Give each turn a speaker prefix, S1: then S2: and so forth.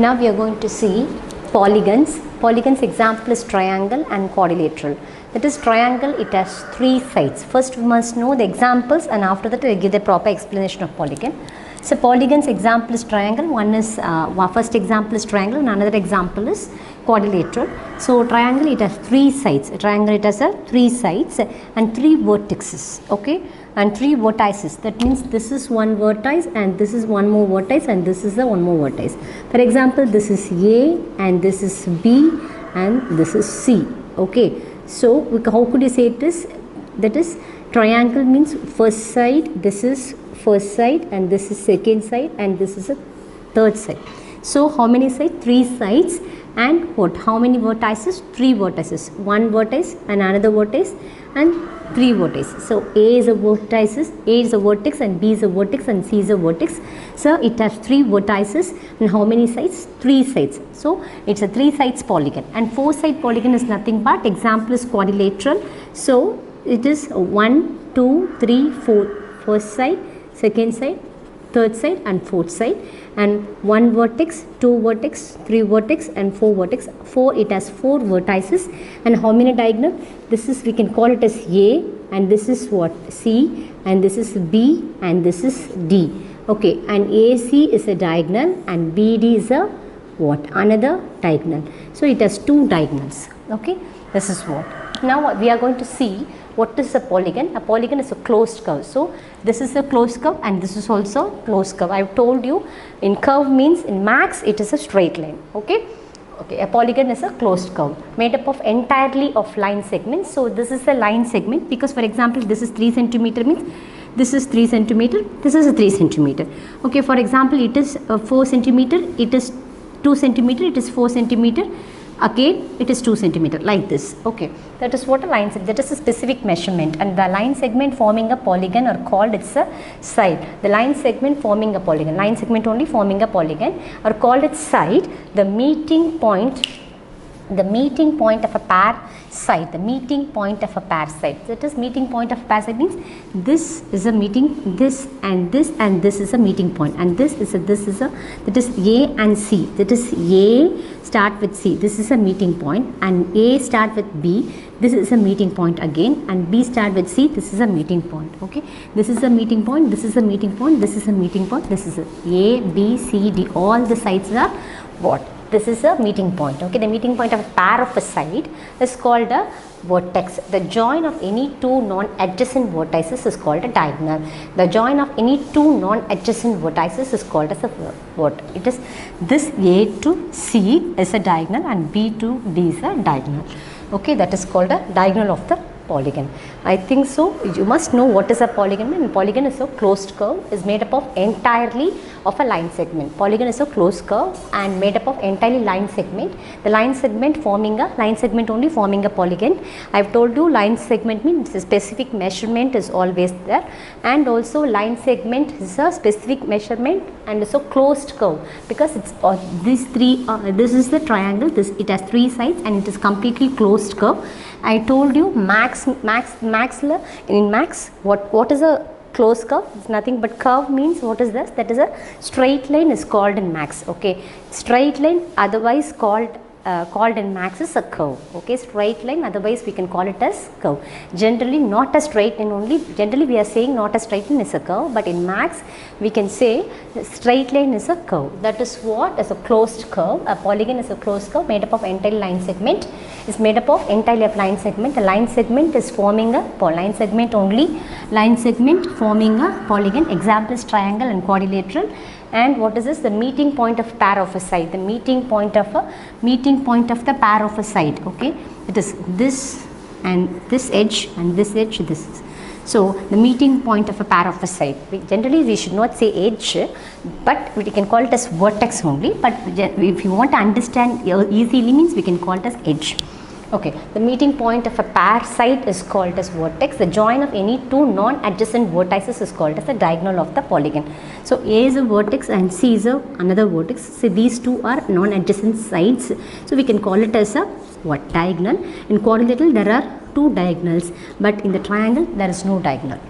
S1: Now we are going to see polygons. Polygons example is triangle and quadrilateral. That is triangle, it has three sides. First we must know the examples and after that we will give the proper explanation of polygon. So polygons example is triangle. One is first example is triangle and another example is quadrilateral. So triangle it has three sides. Triangle it has three sides and three vertices. Okay, and three vertices. That means this is one vertex and this is one more vertex and this is the one more vertex. For example, this is A and this is B and this is C. Okay, so how could you say it is? That is triangle means first side, this is first side and this is second side and this is a third side. So how many sides? Three sides. And what? How many vertices? Three vertices. One vertex and another vertex and three vertices. So A is a vertex and B is a vertex and C is a vertex. So it has three vertices and how many sides? Three sides. So it's a three sides polygon, and four side polygon is nothing but example is quadrilateral. So it is 1, 2, 3, 4. First side, second side, third side and fourth side, and one vertex, two vertex, three vertex and four vertex. It has four vertices. And how many diagonal? This is, we can call it as A, and this is what? C, and this is B and this is D. Okay, and AC is a diagonal and BD is a what? Another diagonal. So it has two diagonals. Okay, this is what. Now we are going to see what is a polygon. A polygon is a closed curve. So this is a closed curve and this is also closed curve. I have told you in curve means in max it is a straight line. Okay, a polygon is a closed curve made up of entirely of line segments. So this is a line segment because for example this is 3 centimeter means this is 3 centimeter, this is a 3 centimeter. Okay, for example it is 4 centimeter, it is 2 centimeter, it is 4 centimeter. Again it is 2 centimeter like this. Okay, that is what a line segment, that is a specific measurement, and the line segment forming a polygon are called, it's a side. The line segment forming a polygon, line segment only forming a polygon are called its side. The meeting point of a pair side, the meeting point of a pair side. That is meeting point of a pair side means this is a meeting, this and this is a meeting point, and that is A and C. That is A start with C, this is a meeting point, and A start with B, this is a meeting point again, and B start with C, this is a meeting point. Okay, this is a meeting point, this is a meeting point, this is a meeting point, this is A, B, C, D, all the sides are what? This is a meeting point. Okay, the meeting point of a pair of a side is called a vertex. The join of any two non-adjacent vertices is called a diagonal. The join of any two non-adjacent vertices is called as a vert. It is this A to C is a diagonal and B to D is a diagonal. Okay, that is called a diagonal of the polygon. I think so. You must know what is a polygon. And polygon is a closed curve, is made up of entirely of a line segment. Polygon is a closed curve and made up of entirely line segment. The line segment only forming a polygon. I have told you line segment means a specific measurement is always there, and also line segment is a specific measurement and it's a closed curve because it's these three. This is the triangle. It has three sides and it is completely closed curve. I told you in max what is a closed curve? It's nothing but curve means what is this? That is a straight line is called in max. Okay, straight line otherwise called in max is a curve. Okay, straight line otherwise we can call it as curve. Generally not a straight line only. Generally we are saying not a straight line is a curve, but in max we can say straight line is a curve. That is what is a closed curve. A polygon is a closed curve made up of entire line segment. Is made up of entirely of line segment. The line segment is forming a line segment forming a polygon. Example is triangle and quadrilateral. And what is this? The meeting point of pair of a side. The meeting point of the pair of a side. Okay, it is this and this edge and this edge. This is so the meeting point of a pair of a side. Generally we should not say edge, but we can call it as vertex only. But if you want to understand easily means we can call it as edge. Okay, the meeting point of a pair side is called as vertex. The join of any two non-adjacent vertices is called as the diagonal of the polygon. So A is a vertex and C is another vertex. So these two are non-adjacent sides. So we can call it as a what? Diagonal. In quadrilateral there are two diagonals, but in the triangle there is no diagonal.